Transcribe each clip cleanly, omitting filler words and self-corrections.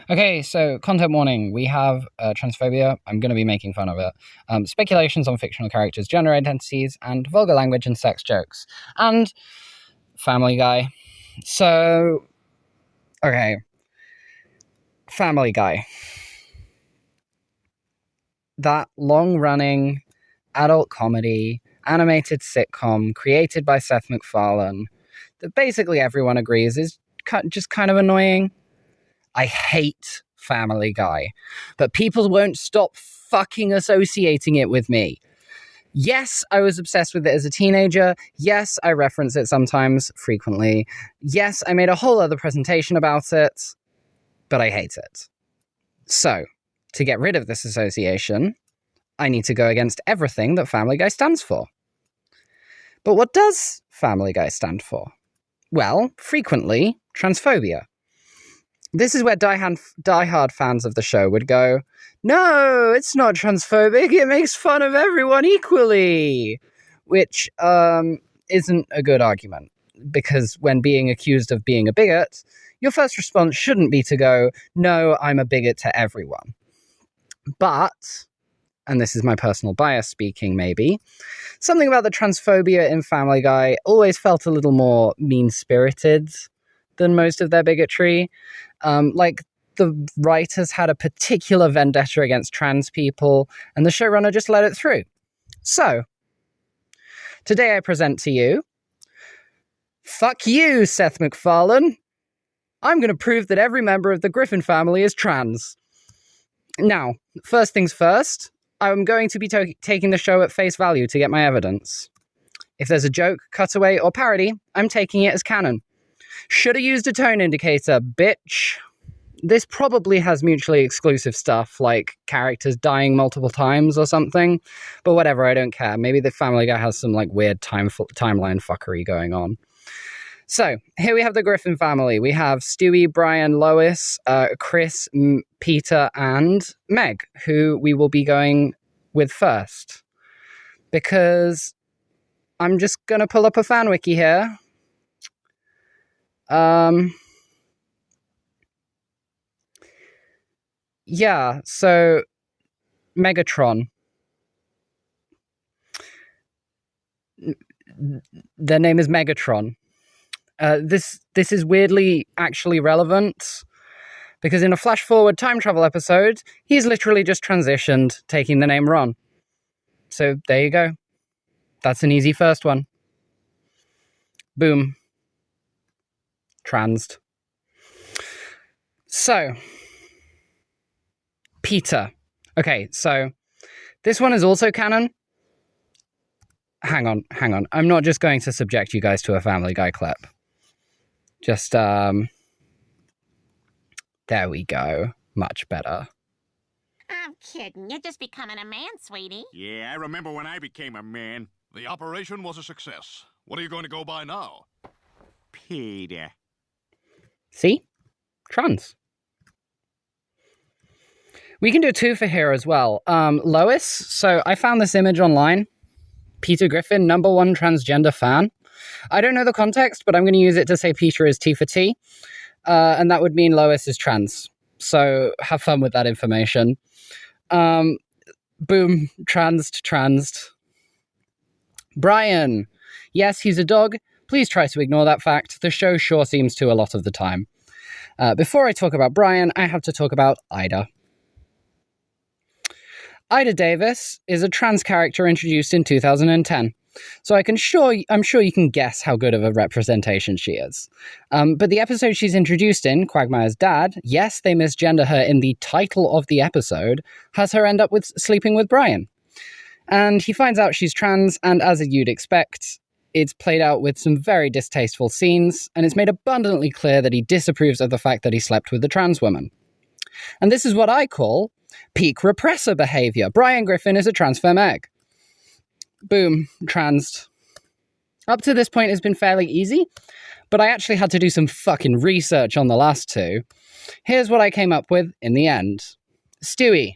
Okay, so content warning. We have transphobia. I'm going to be making fun of it. Speculations on fictional characters, gender identities, and vulgar language and sex jokes. And Family Guy. So, okay. Family Guy. That long-running adult comedy, animated sitcom created by Seth MacFarlane that basically everyone agrees is just kind of annoying. I hate Family Guy, but people won't stop fucking associating it with me. Yes, I was obsessed with it as a teenager. Yes, I reference it sometimes, frequently. Yes, I made a whole other presentation about it, but I hate it. So, to get rid of this association, I need to go against everything that Family Guy stands for. But what does Family Guy stand for? Well, frequently, transphobia. This is where diehard fans of the show would go, no, it's not transphobic, it makes fun of everyone equally. Which isn't a good argument, because when being accused of being a bigot, your first response shouldn't be to go, no, I'm a bigot to everyone. But, and this is my personal bias speaking maybe, something about the transphobia in Family Guy always felt a little more mean-spirited than most of their bigotry. Like, the writers had a particular vendetta against trans people, and the showrunner just let it through. So, today I present to you, fuck you, Seth MacFarlane. I'm going to prove that every member of the Griffin family is trans. Now, first things first, I'm going to be taking the show at face value to get my evidence. If there's a joke, cutaway, or parody, I'm taking it as canon. Should have used a tone indicator, bitch. This probably has mutually exclusive stuff, like characters dying multiple times or something. But whatever, I don't care. Maybe the Family Guy has some like weird timeline fuckery going on. So, here we have the Griffin family. We have Stewie, Brian, Lois, Chris, Peter, and Meg, who we will be going with first. Because I'm just going to pull up a fan wiki here. Yeah, so Megatron. Their name is Megatron. This is weirdly actually relevant, because in a flash forward time travel episode, he's literally just transitioned, taking the name Ron. So there you go. That's an easy first one. Boom. Transed. So, Peter. Okay, so this one is also canon. Hang on. I'm not just going to subject you guys to a Family Guy clip. Just, there we go. Much better. I'm kidding. You're just becoming a man, sweetie. Yeah, I remember when I became a man. The operation was a success. What are you going to go by now? Peter. See? Trans. We can do two for here as well. Lois, so I found this image online. Peter Griffin, #1 transgender fan. I don't know the context, but I'm going to use it to say Peter is T for T. And that would mean Lois is trans. So have fun with that information. Boom. Transed. Brian. Yes, he's a dog. Please try to ignore that fact. The show sure seems to a lot of the time. Before I talk about Brian, I have to talk about Ida. Ida Davis is a trans character introduced in 2010. So I'm sure you can guess how good of a representation she is. But the episode she's introduced in, Quagmire's dad, yes, they misgender her in the title of the episode, has her end up with sleeping with Brian. And he finds out she's trans, and as you'd expect, it's played out with some very distasteful scenes, and it's made abundantly clear that he disapproves of the fact that he slept with a trans woman. And this is what I call peak repressor behavior. Brian Griffin is a transfer meg. Boom, transed. Up to this point has been fairly easy, but I actually had to do some fucking research on the last two. Here's what I came up with in the end. Stewie.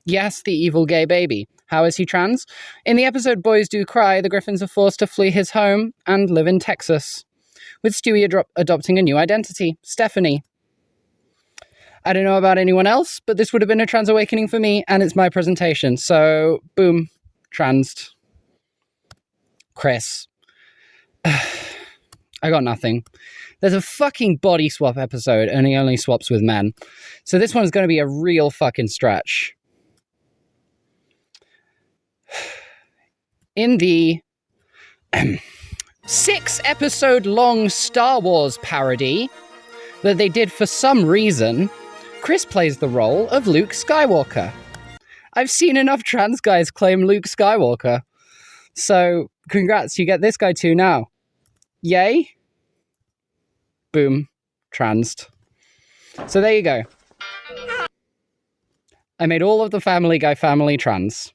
Yes, the evil gay baby. How is he trans? In the episode Boys Do Cry, the Griffins are forced to flee his home and live in Texas, with Stewie adopting a new identity, Stephanie. I don't know about anyone else, but this would have been a trans awakening for me, and it's my presentation. So, boom, transed. Chris. I got nothing. There's a fucking body swap episode, and he only swaps with men. So this one's going to be a real fucking stretch. In the 6-episode-long Star Wars parody that they did for some reason, Chris plays the role of Luke Skywalker. I've seen enough trans guys claim Luke Skywalker. So, congrats, you get this guy too now. Yay? Boom. Transed. So there you go. I made all of the Family Guy family trans.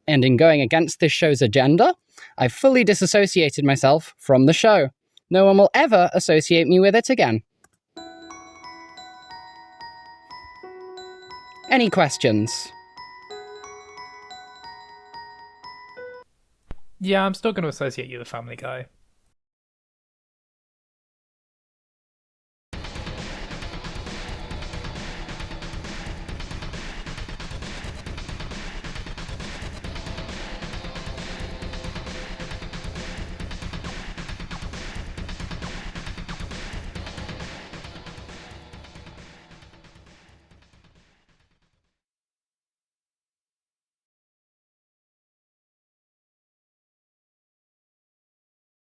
And in going against this show's agenda, I fully disassociated myself from the show. No one will ever associate me with it again. Any questions? Yeah, I'm still going to associate you with Family Guy.